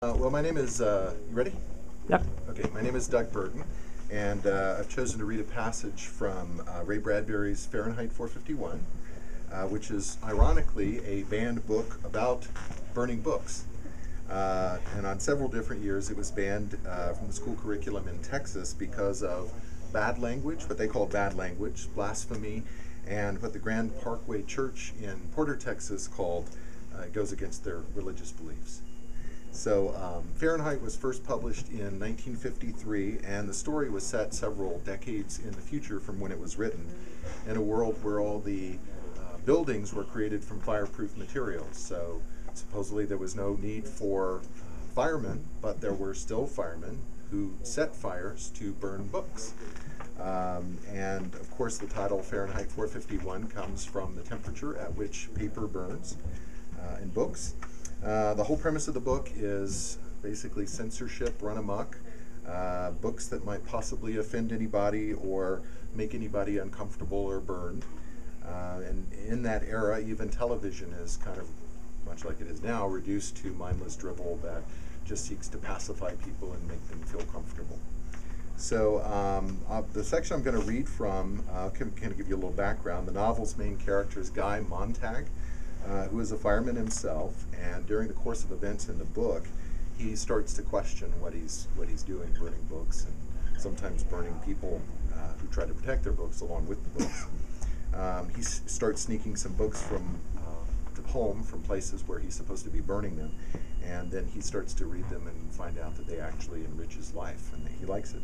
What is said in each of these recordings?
Well, my name is, you ready? Yep. Okay, my name is Doug Burton, and I've chosen to read a passage from Ray Bradbury's Fahrenheit 451, which is ironically a banned book about burning books. And on several different years, it was banned from the school curriculum in Texas because of bad language, what they called bad language, blasphemy, and what the Grand Parkway Church in Porter, Texas called goes against their religious beliefs. So Fahrenheit was first published in 1953, and the story was set several decades in the future from when it was written, in a world where all the buildings were created from fireproof materials. So supposedly there was no need for firemen, but there were still firemen who set fires to burn books. And of course the title Fahrenheit 451 comes from the temperature at which paper burns in books. The whole premise of the book is basically censorship run amok, books that might possibly offend anybody or make anybody uncomfortable or burned. And in that era, even television is kind of, much like it is now, reduced to mindless drivel that just seeks to pacify people and make them feel comfortable. So the section I'm going to read from can give you a little background. The novel's main character is Guy Montag, who is a fireman himself, and during the course of events in the book, he starts to question what he's doing, burning books, and sometimes burning people who try to protect their books along with the books. He starts sneaking some books from home from places where he's supposed to be burning them, and then he starts to read them and find out that they actually enrich his life, and that he likes it.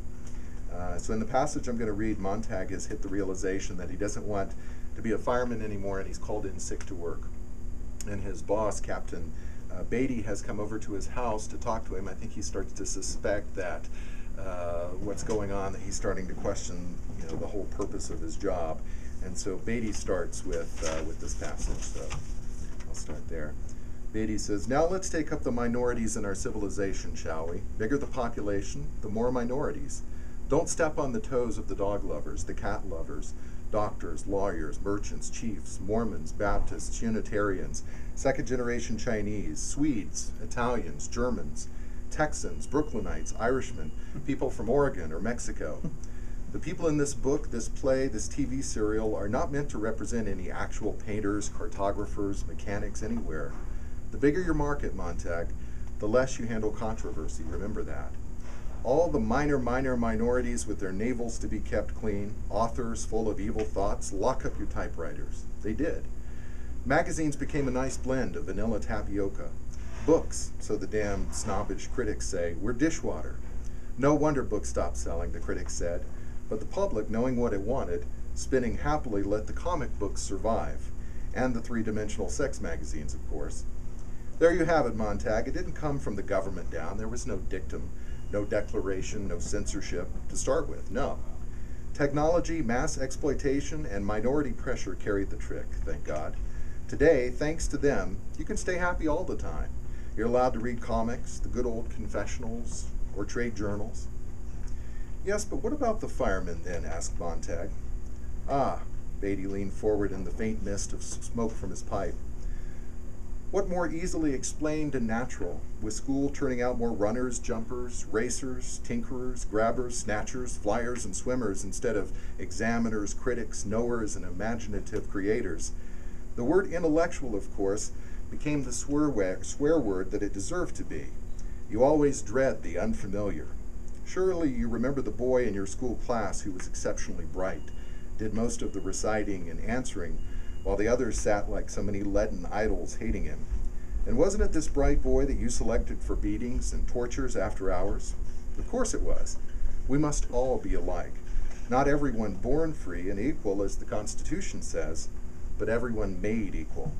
So in the passage I'm going to read, Montag has hit the realization that he doesn't want to be a fireman anymore, and he's called in sick to work. And his boss, Captain Beatty, has come over to his house to talk to him. I think he starts to suspect that what's going on, that he's starting to question, the whole purpose of his job. And so Beatty starts with this passage. So I'll start there. Beatty says, "Now let's take up the minorities in our civilization, shall we? Bigger the population, the more minorities. Don't step on the toes of the dog lovers, the cat lovers, doctors, lawyers, merchants, chiefs, Mormons, Baptists, Unitarians, second-generation Chinese, Swedes, Italians, Germans, Texans, Brooklynites, Irishmen, people from Oregon or Mexico. The people in this book, this play, this TV serial are not meant to represent any actual painters, cartographers, mechanics anywhere. The bigger your market, Montag, the less you handle controversy. Remember that. All the minor minorities with their navels to be kept clean, authors full of evil thoughts, lock up your typewriters." They did. Magazines became a nice blend of vanilla tapioca. Books, so the damn snobbish critics say, were dishwater. No wonder books stopped selling, the critics said. But the public, knowing what it wanted, spinning happily, let the comic books survive. And the three-dimensional sex magazines, of course. There you have it, Montag. It didn't come from the government down. There was no dictum, no declaration, no censorship to start with, no. Technology, mass exploitation, and minority pressure carried the trick, thank God. Today, thanks to them, you can stay happy all the time. You're allowed to read comics, the good old confessionals, or trade journals. "Yes, but what about the firemen then?" asked Montag. "Ah," Beatty leaned forward in the faint mist of smoke from his pipe. "What more easily explained and natural, with school turning out more runners, jumpers, racers, tinkerers, grabbers, snatchers, flyers, and swimmers instead of examiners, critics, knowers, and imaginative creators. The word intellectual, of course, became the swear word that it deserved to be. You always dread the unfamiliar. Surely you remember the boy in your school class who was exceptionally bright, did most of the reciting and answering, while the others sat like so many leaden idols hating him. And wasn't it this bright boy that you selected for beatings and tortures after hours? Of course it was. We must all be alike. Not everyone born free and equal, as the Constitution says, but everyone made equal.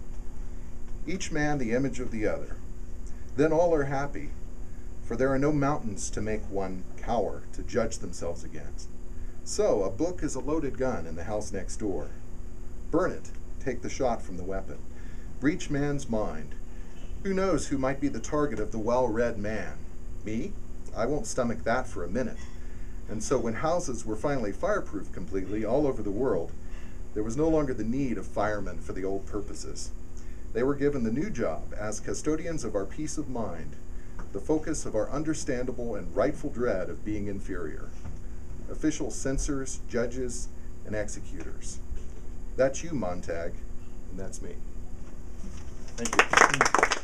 Each man the image of the other. Then all are happy, for there are no mountains to make one cower, to judge themselves against. So a book is a loaded gun in the house next door. Burn it. Take the shot from the weapon. Breach man's mind. Who knows who might be the target of the well-read man? Me? I won't stomach that for a minute. And so when houses were finally fireproof completely all over the world, there was no longer the need of firemen for the old purposes. They were given the new job as custodians of our peace of mind. the focus of our understandable and rightful dread of being inferior. Official censors, judges, and executors. That's you, Montag, and that's me. Thank you.